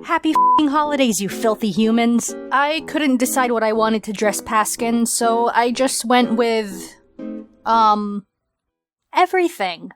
Happy f***ing holidays, you filthy humans. I couldn't decide what I wanted to dress Paskin, so I just went with... everything.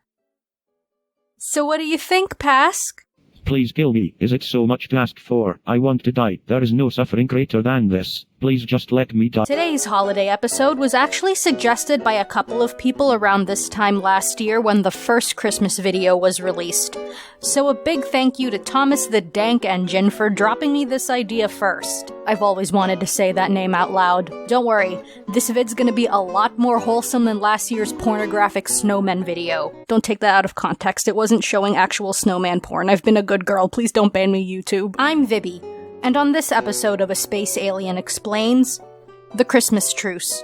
So what do you think, Pask? Please kill me. Is it so much to ask for? I want to die. There is no suffering greater than this. Please just let me die. Today's holiday episode was actually suggested by a couple of people around this time last year when the first Christmas video was released. So a big thank you to Thomas the Dank Engine for dropping me this idea first. I've always wanted to say that name out loud. Don't worry, this vid's gonna be a lot more wholesome than last year's pornographic snowman video. Don't take that out of context, it wasn't showing actual snowman porn. I've been a good girl, please don't ban me, YouTube. I'm Vibby, and on this episode of A Space Alien Explains, The Christmas Truce.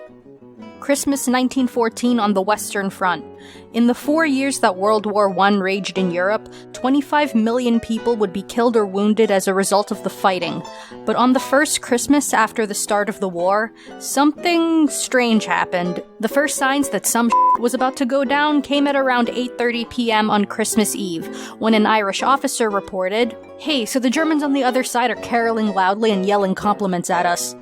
Christmas 1914 on the Western Front. In the 4 years that World War I raged in Europe, 25 million people would be killed or wounded as a result of the fighting. But on the first Christmas after the start of the war, something strange happened. The first signs that some shit was about to go down came at around 8:30 p.m. on Christmas Eve, when an Irish officer reported, "Hey, so the Germans on the other side are caroling loudly and yelling compliments at us.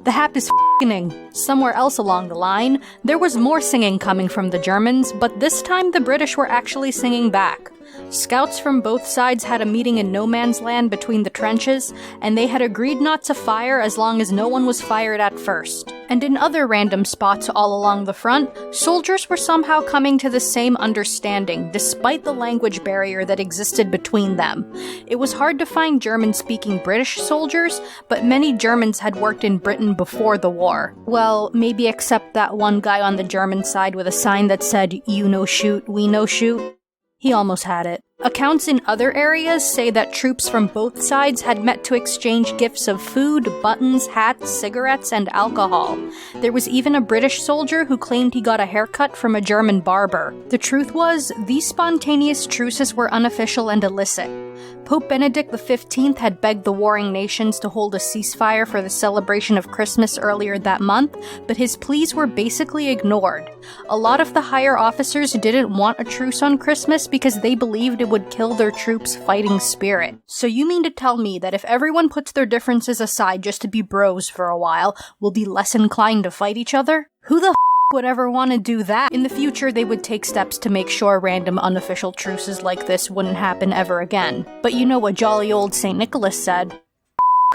The hap is f***ing." Somewhere else along the line, there was more singing coming from the Germans, but this time the British were actually singing back. Scouts from both sides had a meeting in no man's land between the trenches, and they had agreed not to fire as long as no one was fired at first. And in other random spots all along the front, soldiers were somehow coming to the same understanding, despite the language barrier that existed between them. It was hard to find German-speaking British soldiers, but many Germans had worked in Britain before the war. Well, maybe except that one guy on the German side with a sign that said, "You no shoot, we no shoot." He almost had it. Accounts in other areas say that troops from both sides had met to exchange gifts of food, buttons, hats, cigarettes, and alcohol. There was even a British soldier who claimed he got a haircut from a German barber. The truth was, these spontaneous truces were unofficial and illicit. Pope Benedict XV had begged the warring nations to hold a ceasefire for the celebration of Christmas earlier that month, but his pleas were basically ignored. A lot of the higher officers didn't want a truce on Christmas because they believed it would kill their troops' fighting spirit. So you mean to tell me that if everyone puts their differences aside just to be bros for a while, we'll be less inclined to fight each other? Who the would ever want to do that? In the future, they would take steps to make sure random unofficial truces like this wouldn't happen ever again. But you know what jolly old St. Nicholas said?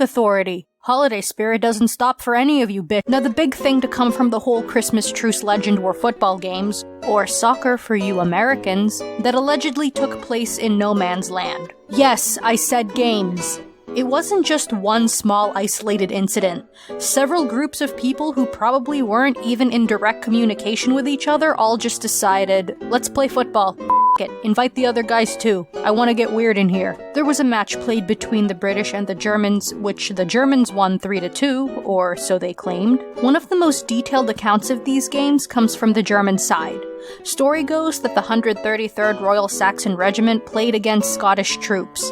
Authority. Holiday spirit doesn't stop for any of you, bitch. Now the big thing to come from the whole Christmas truce legend were football games, or soccer for you Americans, that allegedly took place in no man's land. Yes, I said games. It wasn't just one small isolated incident. Several groups of people who probably weren't even in direct communication with each other all just decided, let's play football. It. Invite the other guys too. I want to get weird in here. There was a match played between the British and the Germans, which the Germans won 3-2, or so they claimed. One of the most detailed accounts of these games comes from the German side. Story goes that the 133rd Royal Saxon Regiment played against Scottish troops.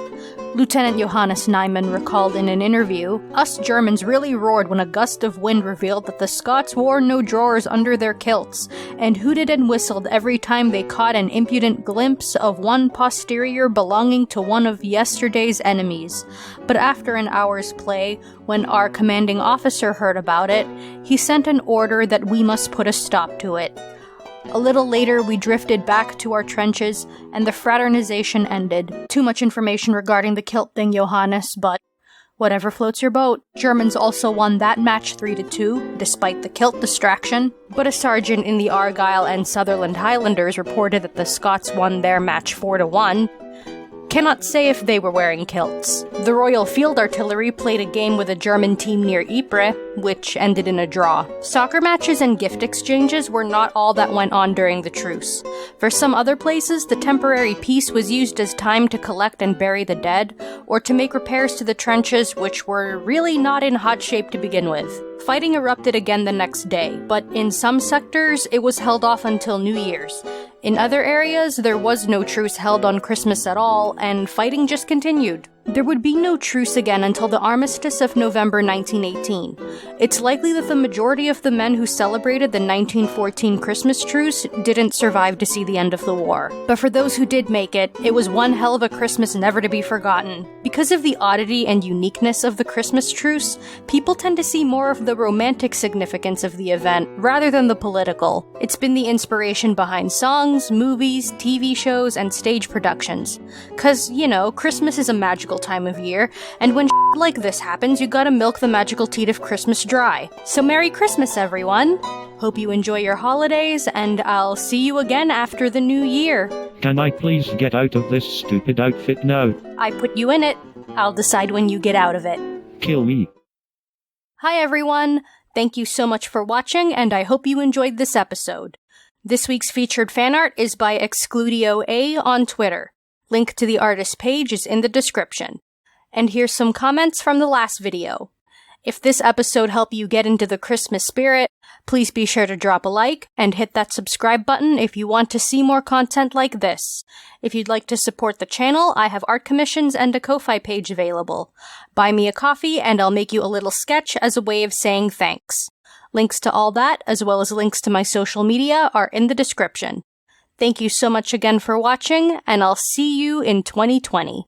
Lieutenant Johannes Nyman recalled in an interview, "Us Germans really roared when a gust of wind revealed that the Scots wore no drawers under their kilts, and hooted and whistled every time they caught an impudent glimpse of one posterior belonging to one of yesterday's enemies. But after an hour's play, when our commanding officer heard about it, he sent an order that we must put a stop to it. A little later, we drifted back to our trenches, and the fraternization ended." Too much information regarding the kilt thing, Johannes, but whatever floats your boat. Germans also won that match 3-2, despite the kilt distraction, but a sergeant in the Argyll and Sutherland Highlanders reported that the Scots won their match 4-1. Cannot say if they were wearing kilts. The Royal Field Artillery played a game with a German team near Ypres, which ended in a draw. Soccer matches and gift exchanges were not all that went on during the truce. For some other places, the temporary peace was used as time to collect and bury the dead, or to make repairs to the trenches, which were really not in hot shape to begin with. Fighting erupted again the next day, but in some sectors, it was held off until New Year's. In other areas, there was no truce held on Christmas at all, and fighting just continued. There would be no truce again until the armistice of November 1918. It's likely that the majority of the men who celebrated the 1914 Christmas truce didn't survive to see the end of the war. But for those who did make it, it was one hell of a Christmas never to be forgotten. Because of the oddity and uniqueness of the Christmas truce, people tend to see more of the romantic significance of the event rather than the political. It's been the inspiration behind songs, movies, TV shows, and stage productions. 'Cause, you know, Christmas is a magical time of year, and when like this happens, you gotta milk the magical teat of Christmas dry. So Merry Christmas, everyone! Hope you enjoy your holidays, and I'll see you again after the new year. Can I please get out of this stupid outfit now? I put you in it. I'll decide when you get out of it. Kill me. Hi everyone! Thank you so much for watching, and I hope you enjoyed this episode. This week's featured fan art is by Excludio A on Twitter. Link to the artist page is in the description. And here's some comments from the last video. If this episode helped you get into the Christmas spirit, please be sure to drop a like and hit that subscribe button if you want to see more content like this. If you'd like to support the channel, I have art commissions and a Ko-Fi page available. Buy me a coffee and I'll make you a little sketch as a way of saying thanks. Links to all that, as well as links to my social media, are in the description. Thank you so much again for watching, and I'll see you in 2020.